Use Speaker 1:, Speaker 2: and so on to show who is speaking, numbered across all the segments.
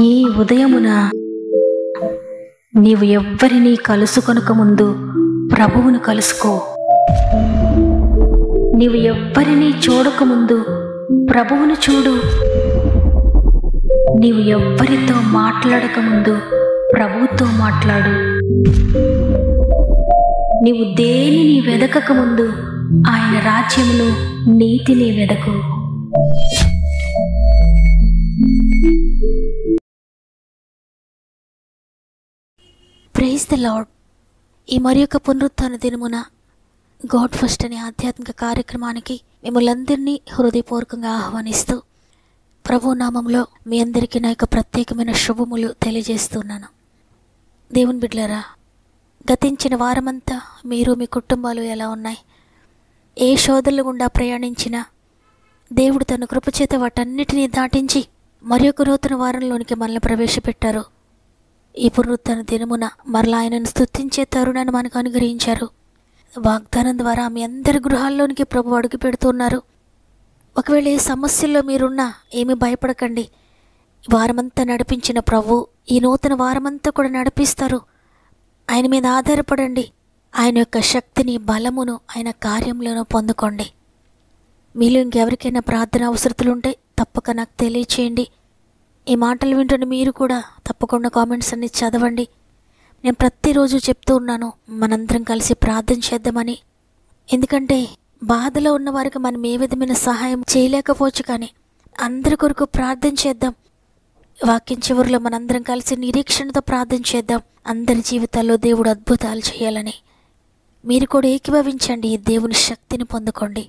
Speaker 1: ఈ ఉదయమున నీవు ఎవ్వరినీ కలుసుకొనక ముందు ప్రభువును కలుసుకో. నీవు ఎవ్వరినీ చూడకముందు ప్రభువును చూడు. నీవు ఎవ్వరితో మాట్లాడకముందు ప్రభువుతో మాట్లాడు. నీవు దేనిని వెదకకముందు ఆయన రాజ్యమును నీతిని వెదకు. Praise the lord. ఈ మరి యొక్క పునరుత్థాన దినమున గాడ్ ఫస్ట్ అనే ఆధ్యాత్మిక కార్యక్రమానికి మిమ్మల్ని అందరినీ హృదయపూర్వకంగా ఆహ్వానిస్తూ ప్రభు నామంలో మీ అందరికీ నా యొక్క ప్రత్యేకమైన శుభములు తెలియజేస్తున్నాను. దేవుని బిడ్డలారా, గతించిన వారమంతా మీరు మీ కుటుంబాలు ఎలా ఉన్నాయి? ఏ శోధనల గుండా ప్రయాణించినా దేవుడు తన కృపచేత వాటన్నిటినీ దాటించి మరి ఒక నూతన వారంలోనికి మనల్ని ప్రవేశపెట్టారు. ఈ పునరుత్థాన దినమున మరలా ఆయనను స్తుతించే తరుణాన్ని మనకు అనుగ్రహించారు. వాగ్దానం ద్వారా మీ అందరి గృహాల్లోనికి ప్రభు అడుగు పెడుతున్నారు. ఒకవేళ ఏ సమస్యల్లో మీరున్నా ఏమీ భయపడకండి. వారమంతా నడిపించిన ప్రభు ఈ నూతన వారమంతా కూడా నడిపిస్తారు. ఆయన మీద ఆధారపడండి. ఆయన యొక్క శక్తిని, బలమును ఆయన కార్యంలోనూ పొందుకోండి. మీలో ఇంకెవరికైనా ప్రార్థన అవసరతలుంటే తప్పక నాకు తెలియచేయండి. ఈ మాటలు వింటున్న మీరు కూడా తప్పకుండా కామెంట్స్ అన్ని చదవండి. నేను ప్రతిరోజు చెప్తూ ఉన్నాను, మనందరం కలిసి ప్రార్థన చేద్దామని. ఎందుకంటే బాధలో ఉన్న వారికి మనం ఏ విధమైన సహాయం చేయలేకపోవచ్చు, కానీ అందరి కొరకు ప్రార్థన చేద్దాం. వాక్యం చివరిలో మనందరం కలిసి నిరీక్షణతో ప్రార్థన చేద్దాం. అందరి జీవితాల్లో దేవుడు అద్భుతాలు చేయాలని. మీరు కూడా ఏకీభవించండి. ఈ దేవుని శక్తిని పొందుకోండి.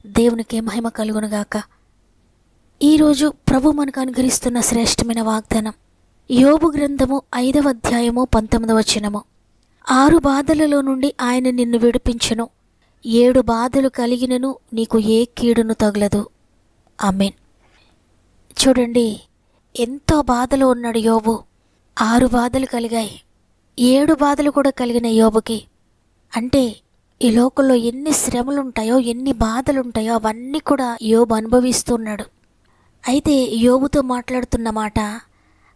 Speaker 1: దేవునికి మహిమ కలుగునుగాక. ఈరోజు ప్రభు మనకు అనుగ్రహిస్తున్న శ్రేష్టమైన వాగ్దానం యోబు గ్రంథము 5వ అధ్యాయము 19వ వచనము. 6 బాధలలో నుండి ఆయన నిన్ను విడిపించును, 7 బాధలు కలిగినను నీకు ఏ కీడును తగలదు. ఆమేన్. చూడండి, ఎంతో బాధలో ఉన్నాడు యోబు. 6 బాధలు కలిగాయి. 7 బాధలు కూడా కలిగిన యోబుకి. అంటే ఈ లోకంలో ఎన్ని శ్రమలుంటాయో, ఎన్ని బాధలుంటాయో అవన్నీ కూడా యోబు అనుభవిస్తున్నాడు. అయితే యోబుతో మాట్లాడుతున్న మాట,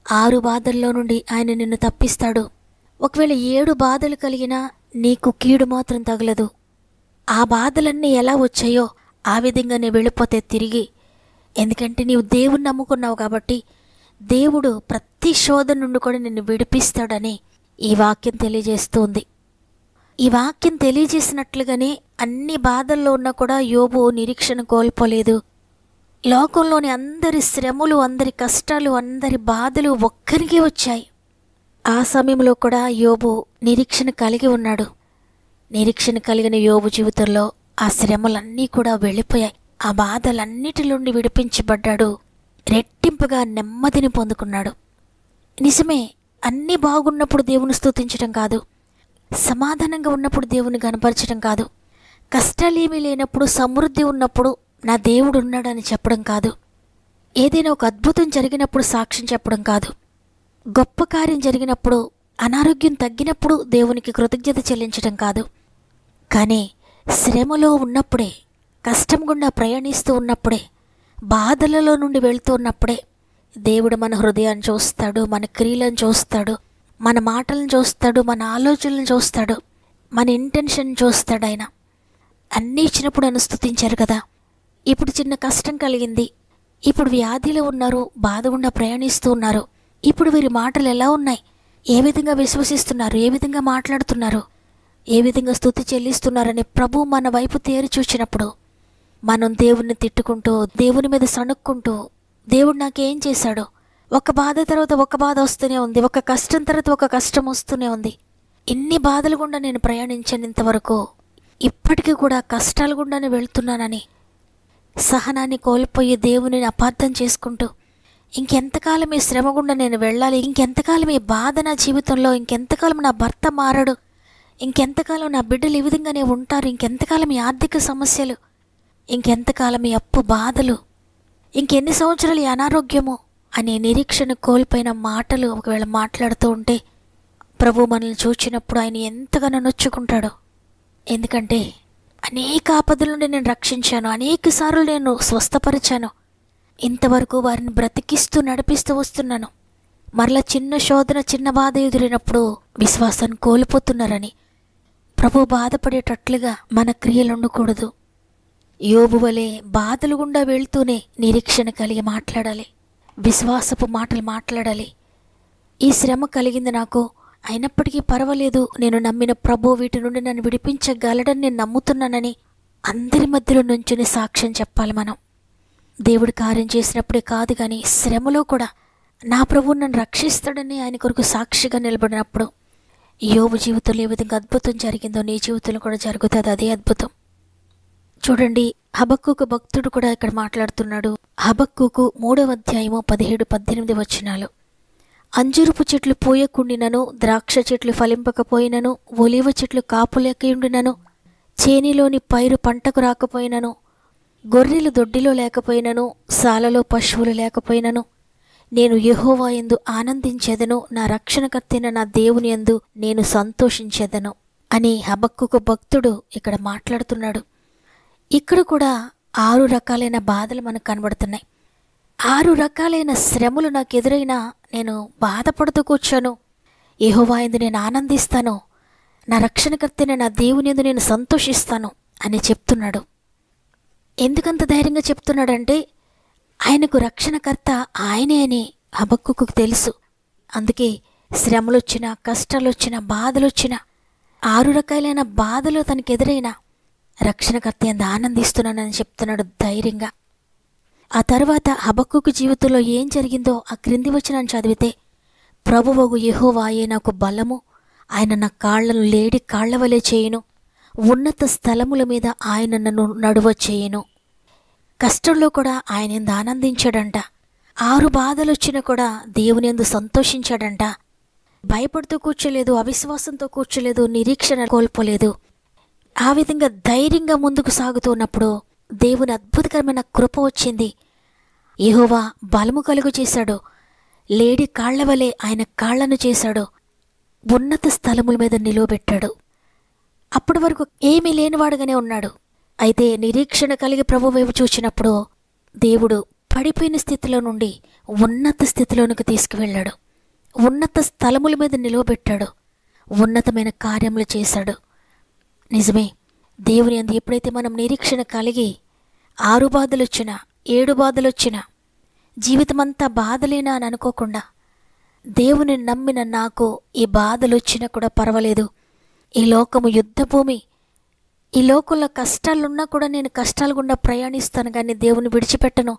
Speaker 1: 6 బాధల్లో నుండి ఆయన నిన్ను తప్పిస్తాడు. ఒకవేళ 7 బాధలు కలిగినా నీకు కీడు మాత్రం తగలదు. ఆ బాధలన్నీ ఎలా వచ్చాయో ఆ విధంగానే వెళ్ళిపోతే తిరిగి. ఎందుకంటే నీవు దేవుణ్ణి నమ్ముకున్నావు కాబట్టి దేవుడు ప్రతి శోధన నుండి కూడా నిన్ను విడిపిస్తాడని ఈ వాక్యం తెలియజేస్తుంది. ఈ వాక్యం తెలియజేసినట్లుగానే అన్ని బాధల్లో ఉన్నా కూడా యోబు నిరీక్షణ కోల్పోలేదు. లోకంలోని అందరి శ్రమలు, అందరి కష్టాలు, అందరి బాధలు ఒక్కరికే వచ్చాయి. ఆ సమయంలో కూడా యోబు నిరీక్షణ కలిగి ఉన్నాడు. నిరీక్షణ కలిగిన యోబు జీవితంలో ఆ శ్రమలన్నీ కూడా వెళ్ళిపోయాయి. ఆ బాధలన్నిటి నుండి విడిపించబడ్డాడు. రెట్టింపుగా నెమ్మదిని పొందుకున్నాడు. నిజమే, అన్నీ బాగున్నప్పుడు దేవుని స్తుతించడం కాదు, సమాధానంగా ఉన్నప్పుడు దేవుని గనపరచడం కాదు, కష్టాలేమీ లేనప్పుడు, సమృద్ధి ఉన్నప్పుడు నా దేవుడు ఉన్నాడని చెప్పడం కాదు, ఏదైనా ఒక అద్భుతం జరిగినప్పుడు సాక్ష్యం చెప్పడం కాదు, గొప్ప కార్యం జరిగినప్పుడు, అనారోగ్యం తగ్గినప్పుడు దేవునికి కృతజ్ఞత చెల్లించడం కాదు. కానీ శ్రమలో ఉన్నప్పుడే, కష్టం గుండా ప్రయాణిస్తూ ఉన్నప్పుడే, బాధలలో నుండి వెళ్తూ ఉన్నప్పుడే దేవుడు మన హృదయాన్ని చూస్తాడు, మన క్రియలను చూస్తాడు, మన మాటలను చూస్తాడు, మన ఆలోచనలను చూస్తాడు, మన ఇంటెన్షన్ చూస్తాడు. ఆయన అన్నీ ఇచ్చినప్పుడు ఆయన స్తుతించారు కదా. ఇప్పుడు చిన్న కష్టం కలిగింది, ఇప్పుడు వ్యాధిలో ఉన్నారు, బాధ గుండా ప్రయాణిస్తూ ఉన్నారు. ఇప్పుడు వీరి మాటలు ఎలా ఉన్నాయి? ఏ విధంగా విశ్వసిస్తున్నారు? ఏ విధంగా మాట్లాడుతున్నారు? ఏ విధంగా స్తుతి చెల్లిస్తున్నారని ప్రభు మన వైపు తేరి చూచినప్పుడు మనం దేవుణ్ణి తిట్టుకుంటూ, దేవుని మీద సణుక్కుంటూ, దేవుడు నాకేం చేశాడు, ఒక బాధ తర్వాత ఒక బాధ వస్తూనే ఉంది, ఒక కష్టం తర్వాత ఒక కష్టం వస్తూనే ఉంది, ఇన్ని బాధలు గుండా నేను ప్రయాణించాను ఇంతవరకు, ఇప్పటికీ కూడా కష్టాల గుండానే వెళ్తున్నానని సహనాన్ని కోల్పోయి దేవుని అపార్థం చేసుకుంటూ, ఇంకెంతకాలం ఈ శ్రమ గుండా నేను వెళ్ళాలి, ఇంకెంతకాలం ఈ బాధ నా జీవితంలో, ఇంకెంతకాలం నా భర్త మారడు, ఇంకెంతకాలం నా బిడ్డలు ఈ విధంగానే ఉంటారు, ఇంకెంతకాలం ఈ ఆర్థిక సమస్యలు, ఇంకెంతకాలం ఈ అప్పు బాధలు, ఇంకెన్ని సంవత్సరాలు ఈ అనారోగ్యము అనే నిరీక్షణ కోల్పోయిన మాటలు ఒకవేళ మాట్లాడుతూ ఉంటే ప్రభు మనల్ని చూచినప్పుడు ఆయన ఎంతగానో నొచ్చుకుంటాడు. ఎందుకంటే అనేక ఆపదల నుండి నేను రక్షించాను, అనేకసార్లు నేను స్వస్థపరిచాను, ఇంతవరకు వారిని బ్రతికిస్తూ నడిపిస్తూ వస్తున్నాను. మరలా చిన్న శోధన, చిన్న బాధ ఎదురైనప్పుడు విశ్వాసాన్ని కోల్పోతున్నారని ప్రభు బాధపడేటట్లుగా మన క్రియలు ఉండకూడదు. యోబు వలె బాధలు గుండా వెళ్తూనే నిరీక్షణ కలిగి మాట్లాడాలి, విశ్వాసపు మాటలు మాట్లాడాలి. ఈ శ్రమ కలిగింది నాకు, అయినప్పటికీ పర్వాలేదు, నేను నమ్మిన ప్రభు వీటి నుండి నన్ను విడిపించగలడని నేను నమ్ముతున్నానని అందరి మధ్యలో నుంచుని సాక్ష్యం చెప్పాలి. మనం దేవుడు కార్యం చేసినప్పుడే కాదు కానీ శ్రమలో కూడా నా ప్రభువు నన్ను రక్షిస్తాడని ఆయన కొరకు సాక్షిగా నిలబడినప్పుడు యోబు జీవితంలో ఏ విధంగా అద్భుతం జరిగిందో నీ జీవితంలో కూడా జరుగుతుంది. అదే అద్భుతం. చూడండి, హబక్కూకు భక్తుడు కూడా ఇక్కడ మాట్లాడుతున్నాడు. హబక్కూకు 3వ అధ్యాయము 17-18 వచనాలు. అంజూరపు చెట్లు పూయకుండినను, ద్రాక్ష చెట్లు ఫలింపకపోయినను, ఒలీవ చెట్లు కాపులేకయుండినను, చేనిలోని పైరు పంటకు రాకపోయినను, గొర్రెలు దొడ్డిలో లేకపోయినను, సాలలో పశువులు లేకపోయినను, నేను యెహోవా యందు ఆనందించెదను, నా రక్షణకర్తైన నా దేవుని యందు నేను సంతోషించెదను అని హబక్కూకు భక్తుడు ఇక్కడ మాట్లాడుతున్నాడు. ఇక్కడ కూడా 6 రకాలైన బాధలు మనకు కనబడుతున్నాయి. 6 రకాలైన శ్రమలు నాకు ఎదురైనా నేను బాధపడుతూ కూర్చోను, యెహోవా యందు నేను ఆనందిస్తాను, నా రక్షణకర్తైన నా దేవుని యందు నేను సంతోషిస్తాను అని చెప్తున్నాడు. ఎందుకంత ధైర్యంగా చెప్తున్నాడంటే ఆయనకు రక్షణకర్త ఆయనే అని హబక్కూకు తెలుసు. అందుకే శ్రమలొచ్చినా, కష్టాలొచ్చినా, బాధలొచ్చినా, 6 రకాలైన బాధలు తనకు ఎదురైనా రక్షణకర్త యందు ఆనందిస్తున్నానని చెప్తున్నాడు ధైర్యంగా. ఆ తర్వాత హబక్కూకు జీవితంలో ఏం జరిగిందో ఆ క్రింది వచనాన్ని చదివితే, ప్రభువగు యెహోవాయే నాకు బలము, ఆయన నా కాళ్లను లేడి కాళ్ల వలె చేయును, ఉన్నత స్థలముల మీద ఆయన నన్ను నడువ చేయును. కష్టంలో కూడా ఆయన యందు ఆనందించాడంట. 6 బాధలొచ్చినా కూడా దేవుని యందు సంతోషించాడంట. భయపడుతూ కూర్చోలేదు, అవిశ్వాసంతో కూర్చోలేదు, నిరీక్షణ కోల్పోలేదు. ఆ విధంగా ధైర్యంగా ముందుకు సాగుతున్నప్పుడు దేవుని అద్భుతకరమైన కృప వచ్చింది. యెహోవా బలము కలుగు చేశాడు, లేడి కాళ్ల వలె ఆయన కాళ్లను చేశాడు, ఉన్నత స్థలముల మీద నిలువబెట్టాడు. అప్పటి వరకు ఏమీ లేనివాడుగానే ఉన్నాడు. అయితే నిరీక్షణ కలిగి ప్రభు వైపు చూచినప్పుడు దేవుడు పడిపోయిన స్థితిలో నుండి ఉన్నత స్థితిలోనికి తీసుకువెళ్ళాడు, ఉన్నత స్థలముల మీద నిలువబెట్టాడు, ఉన్నతమైన కార్యములు చేశాడు. నిజమే, దేవుని యందు ఎప్పుడైతే మనం నిరీక్షణ కలిగి 6 బాధలొచ్చినా, 7 బాధలొచ్చినా, జీవితమంతా బాధలేనా అని అనుకోకుండా దేవుని నమ్మిన నాకు ఈ బాధలొచ్చినా కూడా పర్వాలేదు, ఈ లోకము యుద్ధభూమి, ఈ లోకంలో కష్టాలున్నా కూడా నేను కష్టాలు గుండా ప్రయాణిస్తాను కానీ దేవుని విడిచిపెట్టను,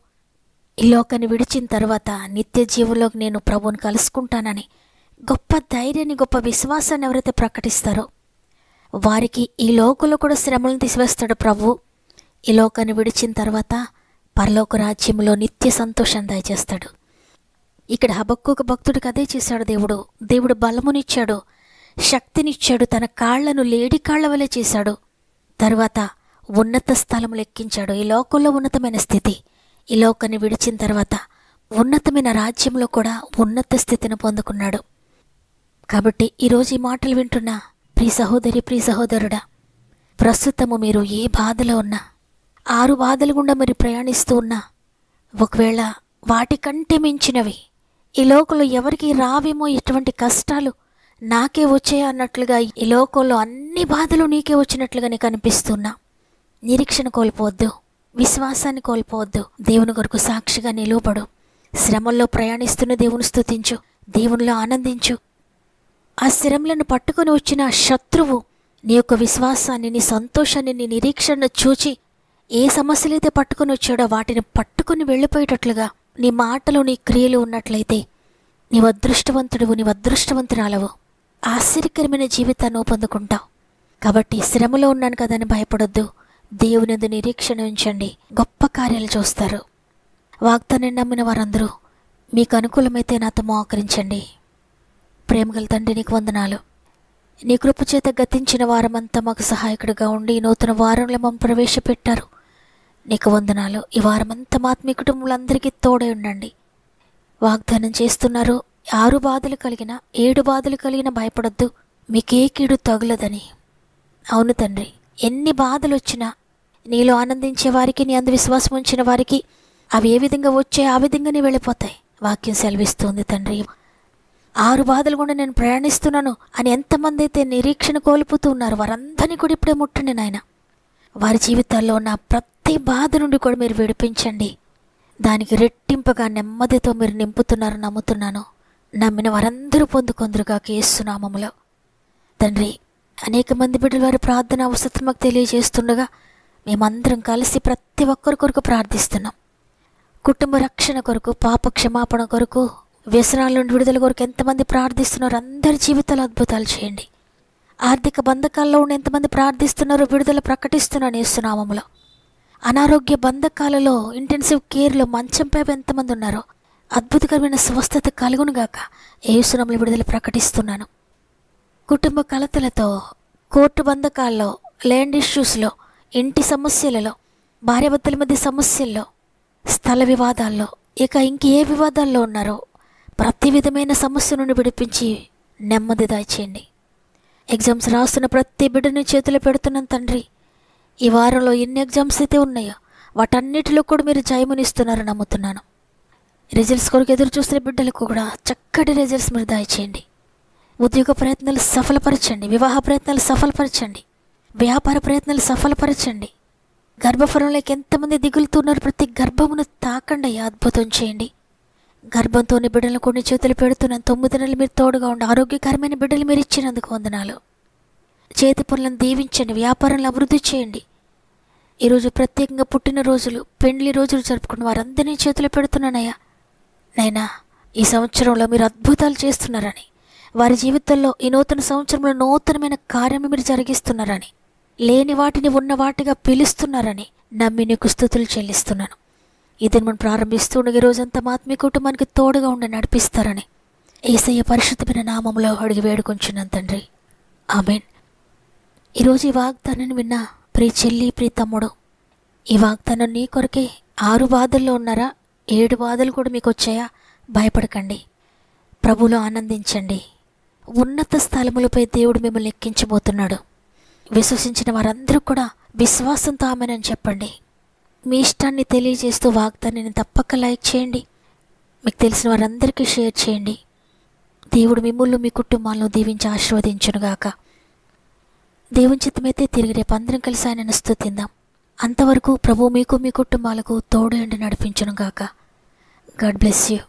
Speaker 1: ఈ లోకాన్ని విడిచిన తర్వాత నిత్య జీవుల్లోకి నేను ప్రభువుని కలుసుకుంటానని గొప్ప ధైర్యాన్ని, గొప్ప విశ్వాసాన్ని ఎవరైతే ప్రకటిస్తారో వారికి ఈ లోకంలో కూడా శ్రమలను తీసివేస్తాడు ప్రభు. ఈ లోకాన్ని విడిచిన తర్వాత పరలోక రాజ్యంలో నిత్య సంతోషం దయచేస్తాడు. ఇక్కడ హబక్కూకు భక్తుడికి అదే చేశాడు దేవుడు. దేవుడు బలమునిచ్చాడు, శక్తినిచ్చాడు, తన కాళ్లను లేడి కాళ్ల వలె చేశాడు. తర్వాత ఉన్నత స్థలములు ఎక్కించాడు. ఈ లోకంలో ఉన్నతమైన స్థితి, ఈ లోకాన్ని విడిచిన తర్వాత ఉన్నతమైన రాజ్యంలో కూడా ఉన్నత స్థితిని పొందుకున్నాడు. కాబట్టి ఈరోజు ఈ మాటలు వింటున్నా ప్రియ సహోదరి, ప్రియ సహోదరుడా, ప్రస్తుతము మీరు ఏ బాధలో ఉన్నా, 6 బాధలు గుండా మీరు ప్రయాణిస్తూ ఉన్నా, ఒకవేళ వాటికంటే మించినవి ఈ లోకంలో ఎవరికి రావేమో, ఇటువంటి కష్టాలు నాకే వచ్చాయా అన్నట్లుగా ఈ లోకంలో అన్ని బాధలు నీకే వచ్చినట్లుగా నీకు అనిపిస్తున్నా, నిరీక్షణ కోల్పోవద్దు, విశ్వాసాన్ని కోల్పోవద్దు. దేవుని కొరకు సాక్షిగా నిలువబడు. శ్రమల్లో ప్రయాణిస్తున్న దేవుని స్తుతించు, దేవునిలో ఆనందించు. ఆ శ్రమలను పట్టుకొని వచ్చిన శత్రువు నీ యొక్క విశ్వాసాన్ని, నీ సంతోషాన్ని, నీ నిరీక్షణను చూచి ఏ సమస్యలైతే పట్టుకొని వచ్చాడో వాటిని పట్టుకొని వెళ్ళిపోయేటట్లుగా నీ మాటలు, నీ క్రియలు ఉన్నట్లయితే నీవు అదృష్టవంతుడువు, నీవు అదృష్టవంతురాలవు, ఆశ్చర్యకరమైన జీవితాన్ని పొందుకుంటావు. కాబట్టి శ్రమలో ఉన్నాను కదని భయపడొద్దు, దేవుని యందు నిరీక్షణ ఉంచండి, గొప్ప కార్యాలు చూస్తారు. వాగ్దానం నమ్మిన వారందరూ మీకు అనుకూలమైతే నాతో మోకరించండి. ప్రేమగల తండ్రి, నీకు వందనాలు. నీ కృపచేత గతించిన వారమంతా మాకు సహాయకుడిగా ఉండి నూతన వారంలో మమ్మల్ని ప్రవేశపెట్టారు. నీకు వందనాలు. ఈ వారమంతా మీ కుటుంబంలో తోడై ఉండండి. వాగ్దానం చేస్తున్నారు, 6 బాధలు కలిగిన, 7 బాధలు కలిగిన భయపడొద్దు, మీకే కీడు తగులదని. అవును తండ్రి, ఎన్ని బాధలు వచ్చినా నీలో ఆనందించే వారికి, నీ అందు విశ్వాసం ఉంచిన వారికి అవి ఏ విధంగా వచ్చాయి ఆ విధంగానే వెళ్ళిపోతాయి. వాక్యం సెలవిస్తుంది తండ్రి. 6 బాధలు కూడా నేను ప్రయాణిస్తున్నాను అని ఎంతమంది అయితే నిరీక్షణ కోల్పోతూ ఉన్నారు, వారందరినీ కూడా ఇప్పుడే ముట్టండి నాయన. వారి జీవితాల్లో ఉన్న ప్రతి బాధ నుండి కూడా మీరు విడిపించండి. దానికి రెట్టింపుగా నెమ్మదితో మీరు నింపుతున్నారు నమ్ముతున్నాను. నమ్మిన వారందరూ పొందుకొందురుగా యేసు నామములో. తండ్రి, అనేక మంది బిడ్డలు వారి ప్రార్థన అవసరం మాకు తెలియజేస్తుండగా మేమందరం కలిసి ప్రతి ఒక్కరి కొరకు ప్రార్థిస్తున్నాం. కుటుంబ రక్షణ కొరకు, పాప క్షమాపణ కొరకు, వ్యసనాల నుండి విడుదల కొరకు ఎంతమంది ప్రార్థిస్తున్నారో అందరి జీవితాలు అద్భుతాలు చేయండి. ఆర్థిక బంధకాల్లో ఉన్న ఎంతమంది ప్రార్థిస్తున్నారో విడుదల ప్రకటిస్తున్నాను యేసు నామములో. అనారోగ్య బంధకాలలో, ఇంటెన్సివ్ కేర్లో మంచంపై ఎంతమంది ఉన్నారో అద్భుతకరమైన స్వస్థత కలుగునుగాక యేసు నామములో విడుదల ప్రకటిస్తున్నాను. కుటుంబ కలతలతో, కోర్టు బంధకాల్లో, ల్యాండ్ ఇష్యూస్లో, ఇంటి సమస్యలలో, భార్యాభర్తల మధ్య సమస్యల్లో, స్థల వివాదాల్లో, ఇక ఇంకే వివాదాల్లో ఉన్నారో ప్రతి విధమైన సమస్య నుండి విడిపించి నెమ్మది దాచేయండి. ఎగ్జామ్స్ రాస్తున్న ప్రతి బిడ్డని చేతిలో పెడుతున్నాను తండ్రి. ఈ వారంలో ఎన్ని ఎగ్జామ్స్ అయితే ఉన్నాయో వాటన్నిటిలో కూడా మీరు జయమునిస్తున్నారు నమ్ముతున్నాను. రిజల్ట్స్ కొరకు ఎదురు చూస్తున్న బిడ్డలకు కూడా చక్కటి రిజల్ట్స్ మీరు దయచేయండి. ఉద్యోగ ప్రయత్నాలు సఫలపరచండి, వివాహ ప్రయత్నాలు సఫలపరచండి, వ్యాపార ప్రయత్నాలు సఫలపరచండి. గర్భఫలంలోకి ఎంతమంది దిగులుతున్నారు ప్రతి గర్భమును తాకండి, అద్భుతం చేయండి. గర్భంతోని బిడ్డలను కొన్ని చేతులు పెడుతున్నాను. 9 నెలలు మీరు తోడుగా ఉండి ఆరోగ్యకరమైన బిడ్డలు మీరు ఇచ్చినందుకు వందనాలు. చేతి పనులను దీవించండి, వ్యాపారాలను అభివృద్ధి చేయండి. ఈరోజు ప్రత్యేకంగా పుట్టినరోజులు, పెండ్లి రోజులు జరుపుకున్న వారందరినీ చేతులు పెడుతున్నానయ్యా. నైనా ఈ సంవత్సరంలో మీరు అద్భుతాలు చేస్తున్నారని, వారి జీవితంలో ఈ నూతన సంవత్సరంలో నూతనమైన కార్యం మీరు జరిగిస్తున్నారని, లేని వాటిని ఉన్న వాటిగా పిలుస్తున్నారని నమ్మి నీకు స్తుతులు చెల్లిస్తున్నాను. ఇది మనం ప్రారంభిస్తుండగా రోజంతా ఆత్మీయ కుటుంబానికి తోడుగా ఉండి నడిపిస్తారని యేసయ్య పరిశుద్ధమైన నామములో అడిగి వేడుకొంచున్నాను తండ్రి, ఆమేన్. ఈరోజు ఈ వాగ్దానాన్ని విన్న ప్రియ చెల్లి, ప్రియ తమ్ముడు, ఈ వాగ్దానం నీ కొరకే. 6 బాధల్లో ఉన్నారా? 7 బాధలు కూడా మీకు వచ్చాయా? భయపడకండి, ప్రభువులో ఆనందించండి. ఉన్నత స్థలములపై దేవుడు మిమ్మల్ని ఎక్కించబోతున్నాడు. విశ్వసించిన వారందరూ కూడా విశ్వాసంతో ఆమెనని చెప్పండి. మీ ఇష్టాన్ని తెలియజేస్తూ వాగ్దానాన్ని తప్పక లైక్ చేయండి. మీకు తెలిసిన వారందరికీ షేర్ చేయండి. దేవుడు మిమ్మల్ని, మీ కుటుంబాలను దీవించి ఆశీర్వదించునుగాక. దేవుని చిత్తమైతే తిరిగి రేపు అందరం కలిసి ఆయనను స్తుతిందాం. అంతవరకు ప్రభు మీకు, మీ కుటుంబాలకు తోడు ఎండి నడిపించునుగాక. God bless you.